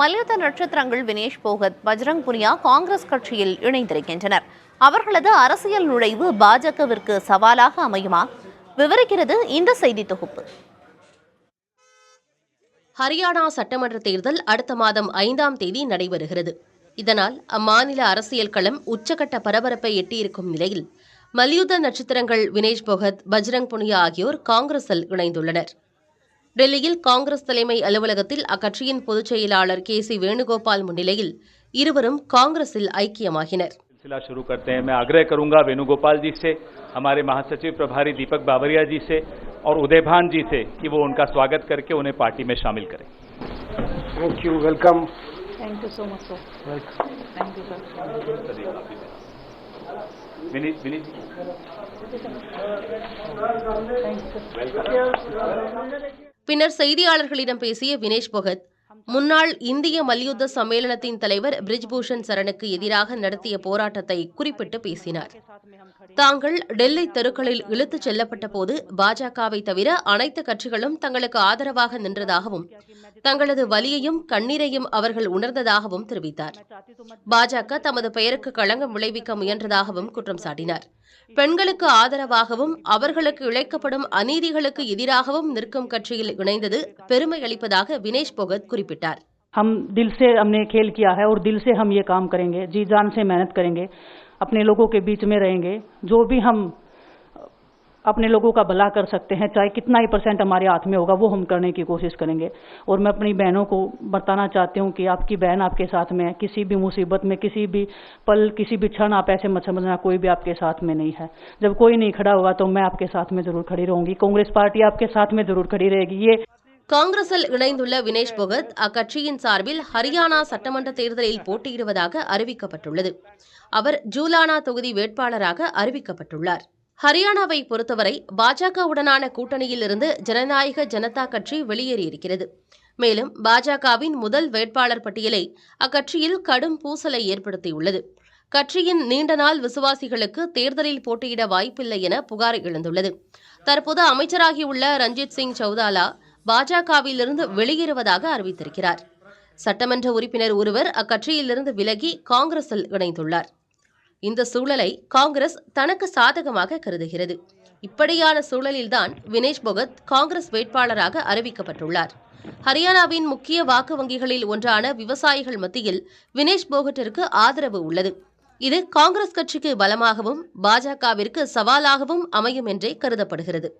மல்யுத்த நட்சத்திரங்கள் வினேஷ் போகத், பஜ்ரங் புனியா காங்கிரஸ் கட்சியில் இணைந்திருக்கின்றனர். அவர்களது அரசியல் நுழைவு பாஜகவிற்கு சவாலாக அமையுமா? விவரிக்கிறது இந்த செய்தி தொகுப்பு. ஹரியானா சட்டமன்ற தேர்தல் அடுத்த மாதம் 5ஆம் தேதி நடைபெறுகிறது. இதனால் அம்மாநில அரசியல் களம் உச்சகட்ட பரபரப்பை எட்டியிருக்கும் நிலையில் மல்யுத்த நட்சத்திரங்கள் வினேஷ் போகத், பஜ்ரங் புனியா ஆகியோர் காங்கிரஸில் இணைந்துள்ளனர். டெல்லியில் காங்கிரஸ் தலைமை அலுவலகத்தில் அக்கட்சியின் பொதுச் செயலாளர் KC வேணுகோபால் முன்னிலையில் இருவரும் காங்கிரஸில் ஐக்கியமாகினர். शुरू करते हैं। मैं आग्रह करूंगा वेणुगोपाल जी से, हमारे महासचिव प्रभारी दीपक बावरिया जी से और उदयभान जी से कि वो उनका स्वागत करके उन्हें पार्टी में शामिल करें। Thank you, welcome. Thank you so much sir. Thank you sir. Vineet ji பின்னர் செய்தியாளர்களிடம் பேசிய வினேஷ் போகத், முன்னாள் இந்திய மல்யுத்த சம்மேளனத்தின் தலைவர் பிரிஜ்பூஷன் சரணுக்கு எதிராக நடத்திய போராட்டத்தை குறிப்பிட்டு பேசினார். தாங்கள் டெல்லி தெருக்களில் இழுத்துச் செல்லப்பட்ட போது பாஜகவை தவிர அனைத்து கட்சிகளும் தங்களுக்கு ஆதரவாக நின்றதாகவும் தங்களது வலியையும் கண்ணீரையும் அவர்கள் உணர்ந்ததாகவும் தெரிவித்தார். பாஜக தமது பெயருக்கு களங்கம் விளைவிக்க முயன்றதாகவும் குற்றம் சாட்டினார். பெண்களுக்கு ஆதரவாகவும் அவர்களுக்கு இழைக்கப்படும் அநீதிகளுக்கு எதிராகவும் நிற்கும் கட்சியில் இணைந்தது பெருமை அளிப்பதாக வினேஷ் போகத் குறிப்பிட்டார். हम दिल से हमने खेल किया है और दिल से हम ये काम करेंगे, जी जान से मेहनत करेंगे, अपने लोगों के बीच में रहेंगे, जो भी हम अपने लोगों का भला कर सकते हैं, चाहे कितना ही % हमारे हाथ में होगा वो हम करने की कोशिश करेंगे। और मैं अपनी बहनों को बताना चाहती हूँ कि आपकी बहन आपके साथ में है, किसी भी मुसीबत में, किसी भी पल, किसी भी क्षण आप ऐसे मत समझना कोई भी आपके साथ में नहीं है। जब कोई नहीं खड़ा होगा तो मैं आपके साथ में जरूर खड़ी रहूंगी, कांग्रेस पार्टी आपके साथ में जरूर खड़ी रहेगी। ये காங்கிரஸில் இணைந்துள்ள வினேஷ் போகத் அக்கட்சியின் சார்பில் ஹரியானா சட்டமன்ற தேர்தலில் போட்டியிடுவதாக அறிவிக்கப்பட்டுள்ளது. அவர் ஜூலானா தொகுதி வேட்பாளராக அறிவிக்கப்பட்டுள்ளார். ஹரியானாவை பொறுத்தவரை பாஜகவுடனான கூட்டணியில் இருந்து ஜனநாயக ஜனதா கட்சி வெளியேறியிருக்கிறது. மேலும் பாஜகவின் முதல் வேட்பாளர் பட்டியலை அக்கட்சியில் கடும் பூசலை ஏற்படுத்தியுள்ளது. கட்சியின் நீண்ட நாள் விசுவாசிகளுக்கு தேர்தலில் போட்டியிட வாய்ப்பில்லை என புகார் எழுந்துள்ளது. தற்போது அமைச்சராகியுள்ள ரஞ்சித் சிங் சௌதாலா பாஜகவிலிருந்து வெளியேறுவதாக அறிவித்திருக்கிறார். சட்டமன்ற உறுப்பினர் ஒருவர் அக்கட்சியிலிருந்து விலகி காங்கிரஸில் இணைந்துள்ளார். இந்த சூழலை காங்கிரஸ் தனக்கு சாதகமாக கருதுகிறது. இப்படியான சூழலில்தான் வினேஷ் போகத் காங்கிரஸ் வேட்பாளராக அறிவிக்கப்பட்டுள்ளார். ஹரியானாவின் முக்கிய வாக்கு வங்கிகளில் ஒன்றான விவசாயிகள் மத்தியில் வினேஷ் போகட்டிற்கு ஆதரவு உள்ளது. இது காங்கிரஸ் கட்சிக்கு பலமாகவும் பாஜகவிற்கு சவாலாகவும் அமையும் என்றே கருதப்படுகிறது.